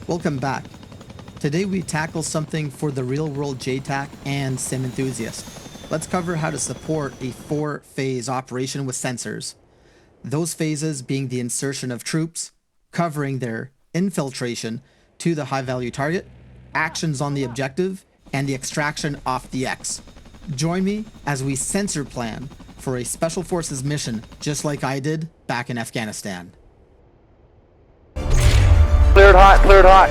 Welcome back. Today we tackle something for the real-world Jtac and sim enthusiast. Let's cover how to support a 4-phase operation with sensors. Those phases being the insertion of troops, covering their infiltration to the high-value target, actions on the objective, and the extraction off the X. Join me as we sensor plan for a Special Forces mission just like I did back in Afghanistan. Cleared hot, cleared hot.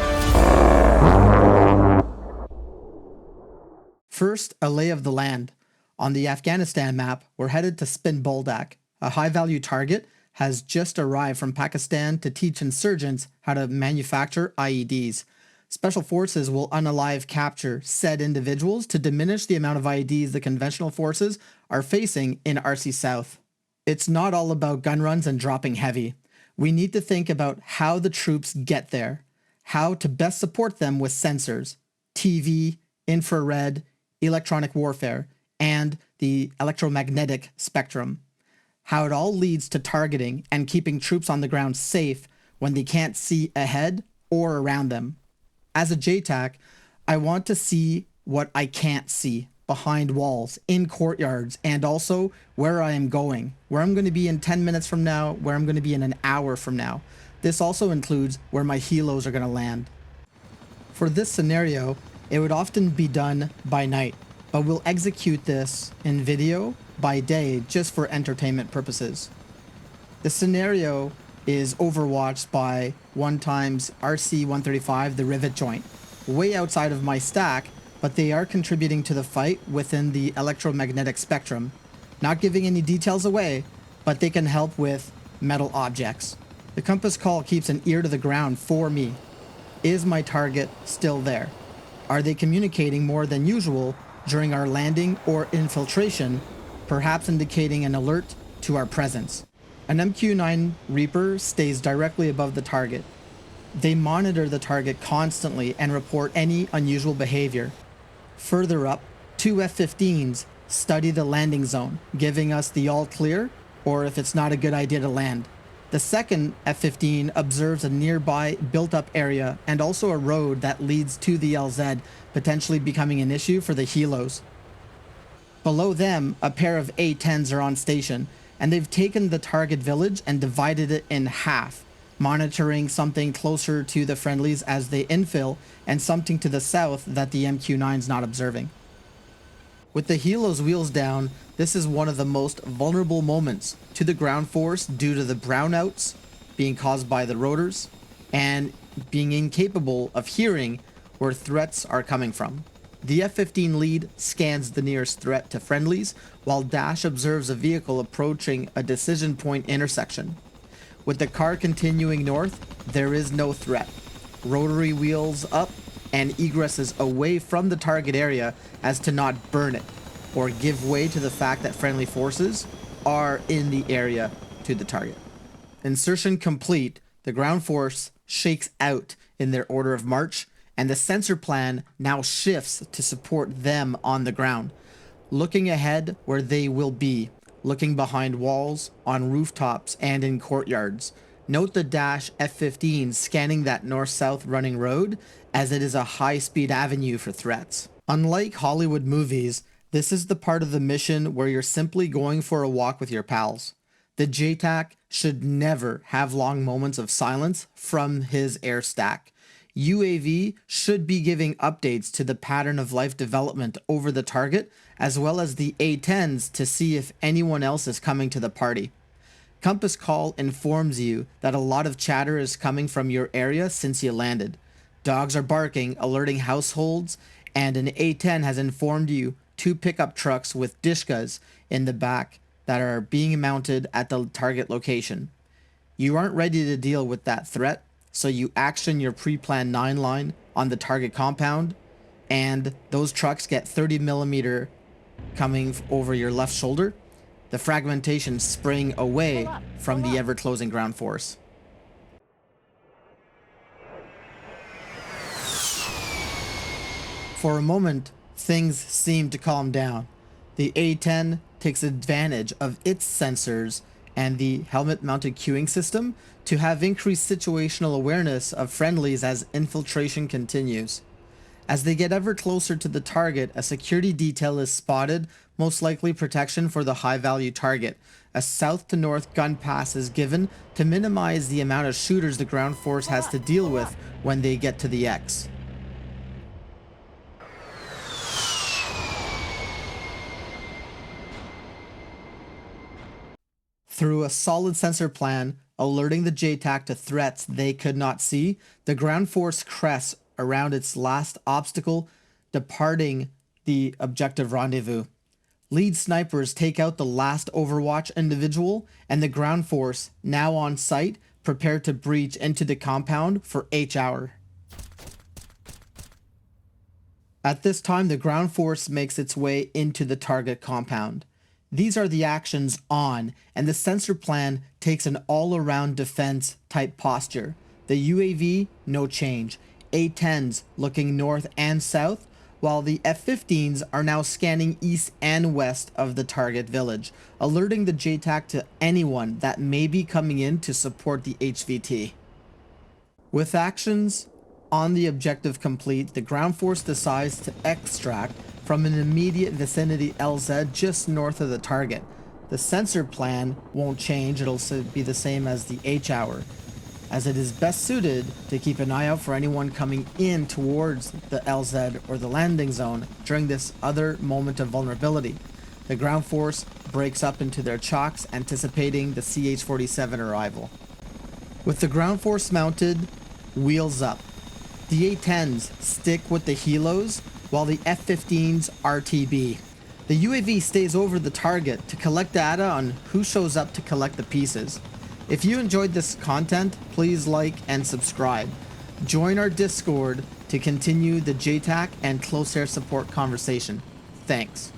First, a lay of the land. On the Afghanistan map, we're headed to Spin Boldak. A high-value target has just arrived from Pakistan to teach insurgents how to manufacture IEDs. Special Forces will unalive capture said individuals to diminish the amount of IEDs the conventional forces are facing in RC South. It's not all about gun runs and dropping heavy. We need to think about how the troops get there, how to best support them with sensors, TV, infrared, electronic warfare, and the electromagnetic spectrum. How it all leads to targeting and keeping troops on the ground safe when they can't see ahead or around them. As a Jtac, I want to see what I can't see behind walls, in courtyards, and also where I am going, where I'm going to be in 10 minutes from now, where I'm going to be in an hour from now. This also includes where my helos are going to land. For this scenario, it would often be done by night, but we'll execute this in video by day just for entertainment purposes. The scenario is overwatched by 1x RC-135, the rivet joint, way outside of my stack, but they are contributing to the fight within the electromagnetic spectrum. Not giving any details away, but they can help with metal objects. The compass call keeps an ear to the ground for me. Is my target still there? Are they communicating more than usual during our landing or infiltration, perhaps indicating an alert to our presence? An MQ-9 Reaper stays directly above the target. They monitor the target constantly and report any unusual behavior. Further up, 2 F-15s study the landing zone, giving us the all clear or if it's not a good idea to land. The second F-15 observes a nearby built-up area and also a road that leads to the LZ, potentially becoming an issue for the helos. Below them, a pair of A-10s are on station, and they've taken the target village and divided it in half, monitoring something closer to the friendlies as they infill and something to the south that the MQ-9's not observing. With the helos wheels down, this is one of the most vulnerable moments to the ground force due to the brownouts being caused by the rotors and being incapable of hearing where threats are coming from. The F-15 lead scans the nearest threat to friendlies, while Dash observes a vehicle approaching a decision point intersection. With the car continuing north, there is no threat. Rotary wheels up and egresses away from the target area as to not burn it, or give way to the fact that friendly forces are in the area to the target. Insertion complete, the ground force shakes out in their order of march, and the sensor plan now shifts to support them on the ground, looking ahead where they will be, looking behind walls, on rooftops, and in courtyards. Note the Dash F-15 scanning that north-south running road, as it is a high-speed avenue for threats. Unlike Hollywood movies, this is the part of the mission where you're simply going for a walk with your pals. The Jtac should never have long moments of silence from his air stack. UAV should be giving updates to the pattern of life development over the target, as well as the A-10s to see if anyone else is coming to the party. Compass call informs you that a lot of chatter is coming from your area since you landed. Dogs are barking, alerting households, and an A-10 has informed you 2 pickup trucks with dishkas in the back that are being mounted at the target location. You aren't ready to deal with that threat, so you action your pre-planned 9-line on the target compound, and those trucks get 30mm coming over your left shoulder, the fragmentation spraying away from the ever-closing ground force. For a moment, things seem to calm down. The A-10 takes advantage of its sensors and the helmet-mounted queuing system to have increased situational awareness of friendlies as infiltration continues. As they get ever closer to the target, a security detail is spotted, most likely protection for the high-value target. A south to north gun pass is given to minimize the amount of shooters the ground force has to deal with when they get to the X. Through a solid sensor plan, alerting the Jtac to threats they could not see, the ground force crests around its last obstacle, departing the objective rendezvous. Lead snipers take out the last Overwatch individual, and the ground force, now on site, prepare to breach into the compound for H-hour. At this time, the ground force makes its way into the target compound. These are the actions on, and the sensor plan takes an all-around defense type posture. The UAV, no change. A-10s looking north and south, while the F-15s are now scanning east and west of the target village, alerting the Jtac to anyone that may be coming in to support the HVT. With actions on the objective complete, the ground force decides to extract from an immediate vicinity LZ just north of the target. The sensor plan won't change, it'll be the same as the H-hour, as it is best suited to keep an eye out for anyone coming in towards the LZ or the landing zone during this other moment of vulnerability. The ground force breaks up into their chocks, anticipating the CH-47 arrival. With the ground force mounted, wheels up. The A-10s stick with the helos, while the F-15s RTB. The UAV stays over the target to collect data on who shows up to collect the pieces. If you enjoyed this content, please like and subscribe. Join our Discord to continue the Jtac and close air support conversation. Thanks.